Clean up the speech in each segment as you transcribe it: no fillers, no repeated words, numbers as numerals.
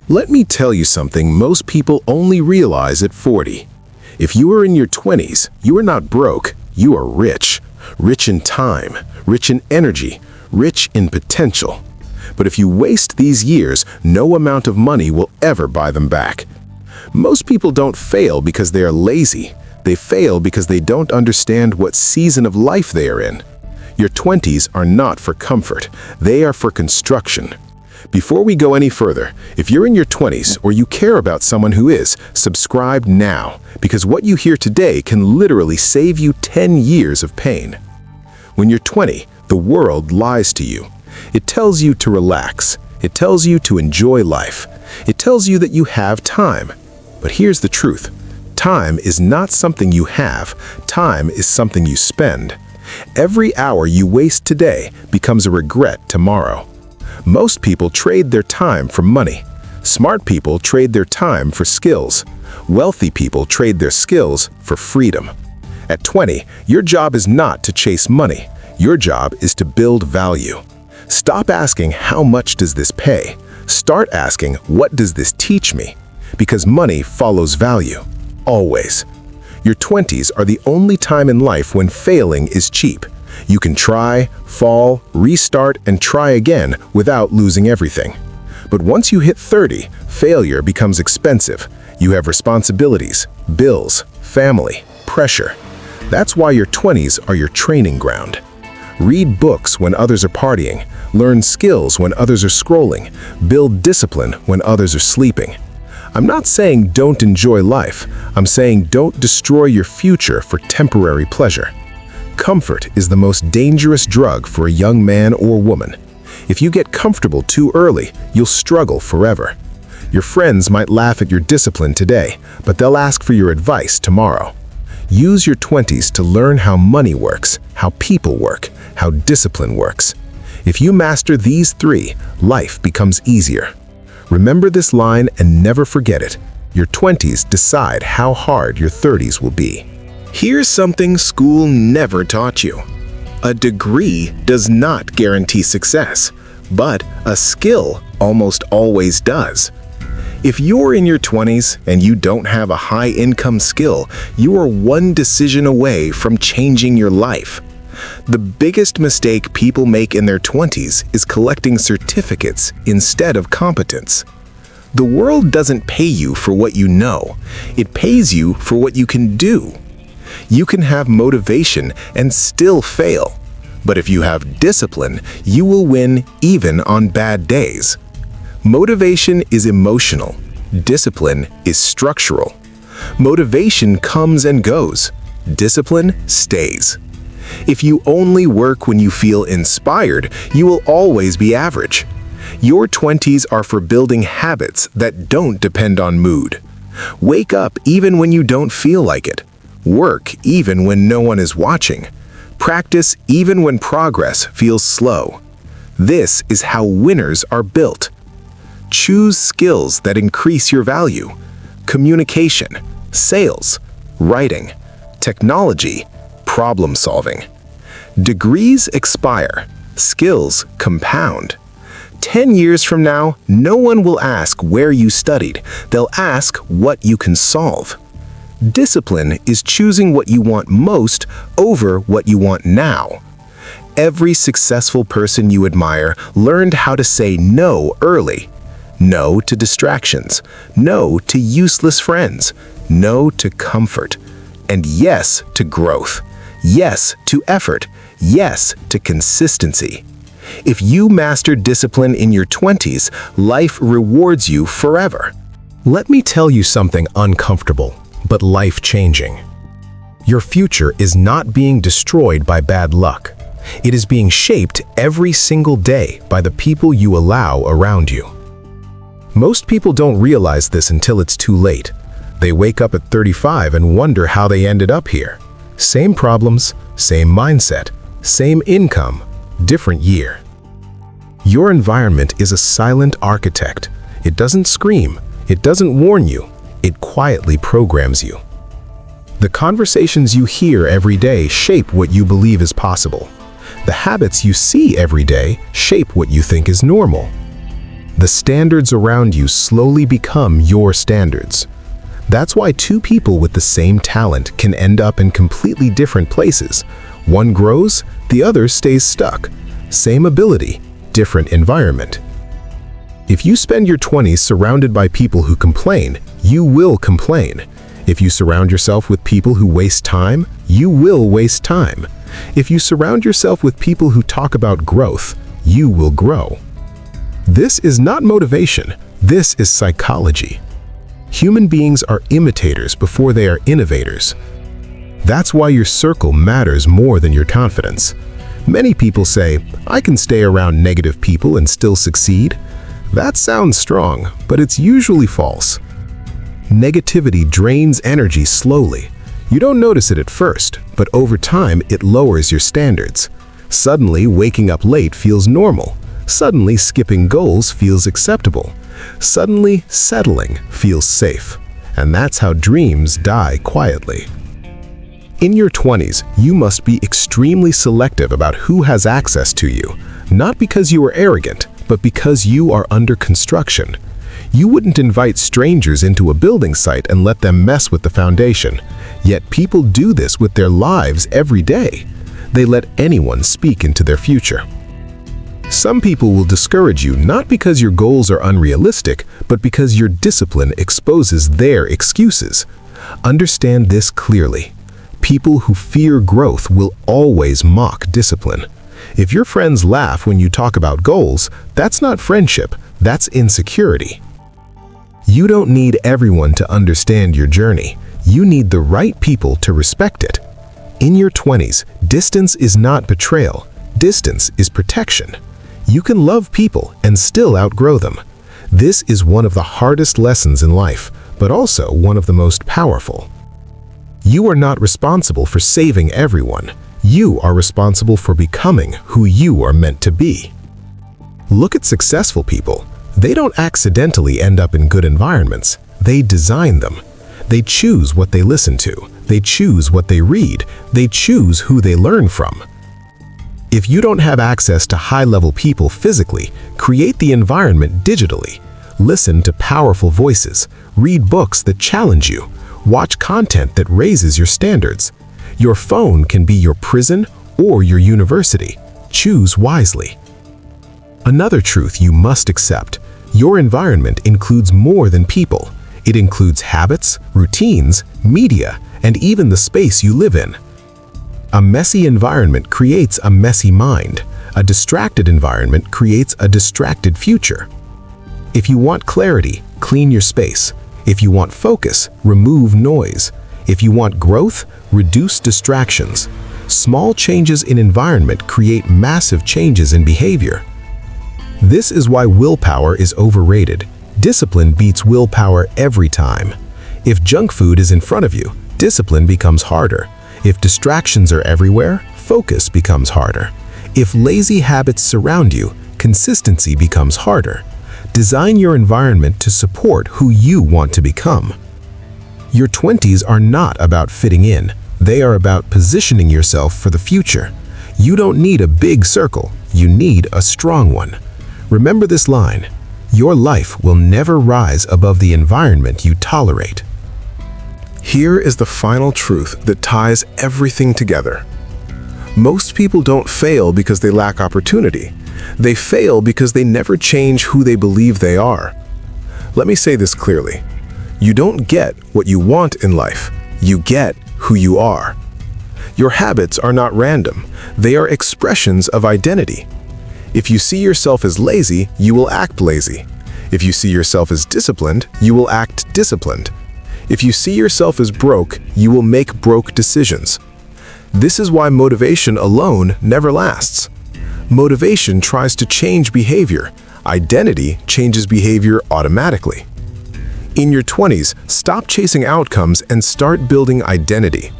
Let me tell you something most people only realize at 40. If you are in your 20s, you are not broke, you are rich. Rich in time, rich in energy, rich in potential. But if you waste these years, no amount of money will ever buy them back. Most people don't fail because they are lazy. They fail because they don't understand what season of life they are in. Your 20s are not for comfort, they are for construction. Before we go any further, if you're in your 20s or you care about someone who is, subscribe now, because what you hear today can literally save you 10 years of pain. When you're 20, the world lies to you. It tells you to relax. It tells you to enjoy life. It tells you that you have time. But here's the truth. Time is not something you have. Time is something you spend. Every hour you waste today becomes a regret tomorrow. Most people trade their time for money. Smart people trade their time for skills. Wealthy people trade their skills for freedom. At 20, your job is not to chase money. Your job is to build value. Stop asking, how much does this pay? Start asking, what does this teach me? Because money follows value. Always. Your 20s are the only time in life when failing is cheap. You can try, fall, restart, and try again without losing everything. But once you hit 30, failure becomes expensive. You have responsibilities, bills, family, pressure. That's why your 20s are your training ground. Read books when others are partying, learn skills when others are scrolling, build discipline when others are sleeping. I'm not saying don't enjoy life. I'm saying don't destroy your future for temporary pleasure. Comfort is the most dangerous drug for a young man or woman. If you get comfortable too early, you'll struggle forever. Your friends might laugh at your discipline today, but they'll ask for your advice tomorrow. Use your 20s to learn how money works, how people work, how discipline works. If you master these three, life becomes easier. Remember this line and never forget it. Your 20s decide how hard your 30s will be. Here's something school never taught you. A degree does not guarantee success, but a skill almost always does. If you're in your 20s and you don't have a high-income skill, you are one decision away from changing your life. The biggest mistake people make in their 20s is collecting certificates instead of competence. The world doesn't pay you for what you know. It pays you for what you can do. You can have motivation and still fail. But if you have discipline, you will win even on bad days. Motivation is emotional. Discipline is structural. Motivation comes and goes. Discipline stays. If you only work when you feel inspired, you will always be average. Your 20s are for building habits that don't depend on mood. Wake up even when you don't feel like it. Work even when no one is watching. Practice even when progress feels slow. This is how winners are built. Choose skills that increase your value. Communication, sales, writing, technology, problem solving. Degrees expire. Skills compound. 10 years from now, no one will ask where you studied. They'll ask what you can solve. Discipline is choosing what you want most over what you want now. Every successful person you admire learned how to say no early. No to distractions. No to useless friends. No to comfort. And yes to growth. Yes to effort. Yes to consistency. If you master discipline in your 20s, life rewards you forever. Let me tell you something uncomfortable, but life-changing. Your future is not being destroyed by bad luck. It is being shaped every single day by the people you allow around you. Most people don't realize this until it's too late. They wake up at 35 and wonder how they ended up here. Same problems, same mindset, same income, different year. Your environment is a silent architect. It doesn't scream. It doesn't warn you. It quietly programs you. The conversations you hear every day shape what you believe is possible. The habits you see every day shape what you think is normal. The standards around you slowly become your standards. That's why two people with the same talent can end up in completely different places. One grows, the other stays stuck. Same ability, different environment. If you spend your 20s surrounded by people who complain, you will complain. If you surround yourself with people who waste time, you will waste time. If you surround yourself with people who talk about growth, you will grow. This is not motivation, this is psychology. Human beings are imitators before they are innovators. That's why your circle matters more than your confidence. Many people say, I can stay around negative people and still succeed. That sounds strong, but it's usually false. Negativity drains energy slowly. You don't notice it at first, but over time it lowers your standards. Suddenly, waking up late feels normal. Suddenly, skipping goals feels acceptable. Suddenly, settling feels safe. And that's how dreams die quietly. In your 20s, you must be extremely selective about who has access to you, not because you are arrogant, but because you are under construction. You wouldn't invite strangers into a building site and let them mess with the foundation. Yet people do this with their lives every day. They let anyone speak into their future. Some people will discourage you not because your goals are unrealistic, but because your discipline exposes their excuses. Understand this clearly. People who fear growth will always mock discipline. If your friends laugh when you talk about goals, that's not friendship, that's insecurity. You don't need everyone to understand your journey. You need the right people to respect it. In your 20s, distance is not betrayal. Distance is protection. You can love people and still outgrow them. This is one of the hardest lessons in life, but also one of the most powerful. You are not responsible for saving everyone. You are responsible for becoming who you are meant to be. Look at successful people. They don't accidentally end up in good environments. They design them. They choose what they listen to. They choose what they read. They choose who they learn from. If you don't have access to high-level people physically, create the environment digitally. Listen to powerful voices. Read books that challenge you. Watch content that raises your standards. Your phone can be your prison or your university. Choose wisely. Another truth you must accept: your environment includes more than people. It includes habits, routines, media, and even the space you live in. A messy environment creates a messy mind. A distracted environment creates a distracted future. If you want clarity, clean your space. If you want focus, remove noise. If you want growth, reduce distractions. Small changes in environment create massive changes in behavior. This is why willpower is overrated. Discipline beats willpower every time. If junk food is in front of you, discipline becomes harder. If distractions are everywhere, focus becomes harder. If lazy habits surround you, consistency becomes harder. Design your environment to support who you want to become. Your 20s are not about fitting in. They are about positioning yourself for the future. You don't need a big circle. You need a strong one. Remember this line: your life will never rise above the environment you tolerate. Here is the final truth that ties everything together. Most people don't fail because they lack opportunity. They fail because they never change who they believe they are. Let me say this clearly. You don't get what you want in life. You get who you are. Your habits are not random. They are expressions of identity. If you see yourself as lazy, you will act lazy. If you see yourself as disciplined, you will act disciplined. If you see yourself as broke, you will make broke decisions. This is why motivation alone never lasts. Motivation tries to change behavior. Identity changes behavior automatically. In your 20s, stop chasing outcomes and start building identity.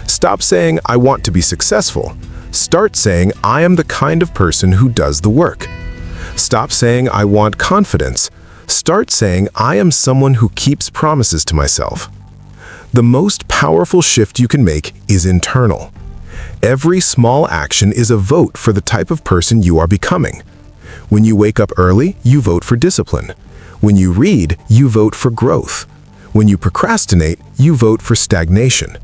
Stop saying, I want to be successful. Start saying, I am the kind of person who does the work. Stop saying, I want confidence. Start saying, I am someone who keeps promises to myself. The most powerful shift you can make is internal. Every small action is a vote for the type of person you are becoming. When you wake up early, you vote for discipline. When you read, you vote for growth. When you procrastinate, you vote for stagnation.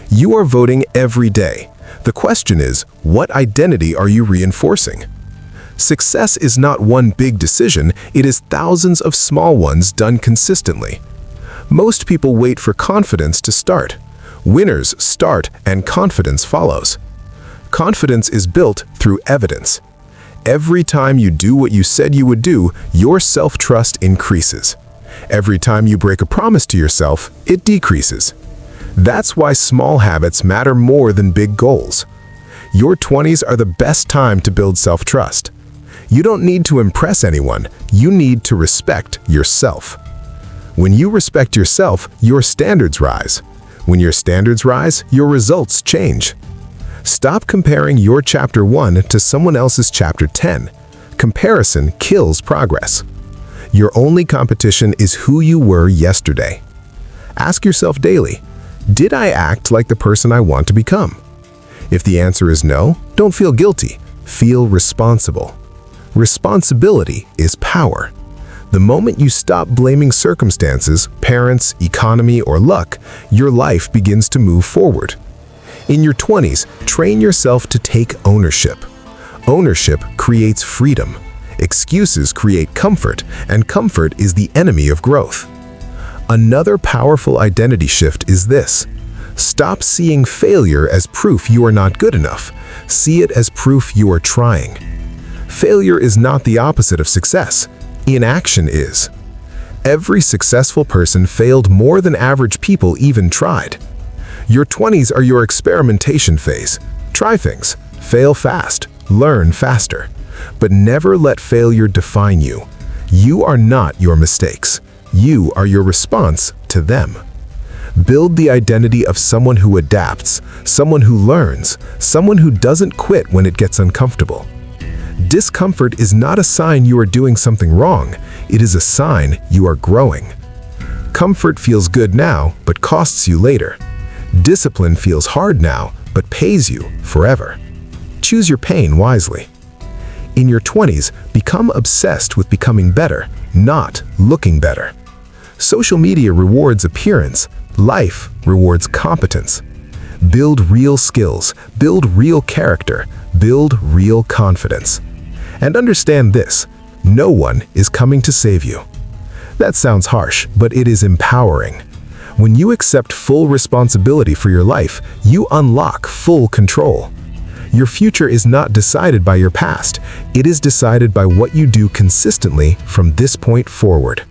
You are voting every day. The question is, what identity are you reinforcing? Success is not one big decision, it is thousands of small ones done consistently. Most people wait for confidence to start. Winners start and confidence follows. Confidence is built through evidence. Every time you do what you said you would do, your self-trust increases. Every time you break a promise to yourself, it decreases. That's why small habits matter more than big goals. Your 20s are the best time to build self-trust. You don't need to impress anyone, you need to respect yourself. When you respect yourself, your standards rise. When your standards rise, your results change. Stop comparing your chapter 1 to someone else's chapter 10. Comparison kills progress. Your only competition is who you were yesterday. Ask yourself daily, did I act like the person I want to become? If the answer is no, don't feel guilty. Feel responsible. Responsibility is power. The moment you stop blaming circumstances, parents, economy, or luck, your life begins to move forward. In your 20s, train yourself to take ownership. Ownership creates freedom. Excuses create comfort, and comfort is the enemy of growth. Another powerful identity shift is this. Stop seeing failure as proof you are not good enough. See it as proof you are trying. Failure is not the opposite of success. Inaction is. Every successful person failed more than average people even tried. Your 20s are your experimentation phase. Try things, fail fast, learn faster. But never let failure define you. You are not your mistakes. You are your response to them. Build the identity of someone who adapts, someone who learns, someone who doesn't quit when it gets uncomfortable. Discomfort is not a sign you are doing something wrong. It is a sign you are growing. Comfort feels good now, but costs you later. Discipline feels hard now, but pays you forever. Choose your pain wisely. In your 20s, become obsessed with becoming better, not looking better. Social media rewards appearance. Life rewards competence. Build real skills, build real character, build real confidence. And understand this, no one is coming to save you. That sounds harsh, but it is empowering. When you accept full responsibility for your life, you unlock full control. Your future is not decided by your past. It is decided by what you do consistently from this point forward.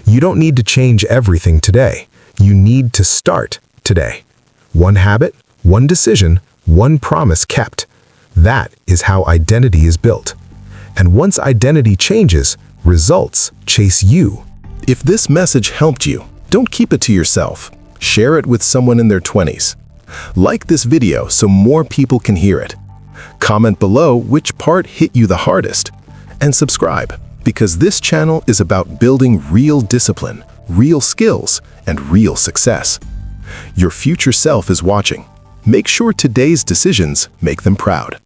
You don't need to change everything today. You need to start today. One habit, one decision, one promise kept. That is how identity is built. And once identity changes, results chase you. If this message helped you, don't keep it to yourself. Share it with someone in their 20s. Like this video so more people can hear it. Comment below which part hit you the hardest. And subscribe, because this channel is about building real discipline, real skills, and real success. Your future self is watching. Make sure today's decisions make them proud.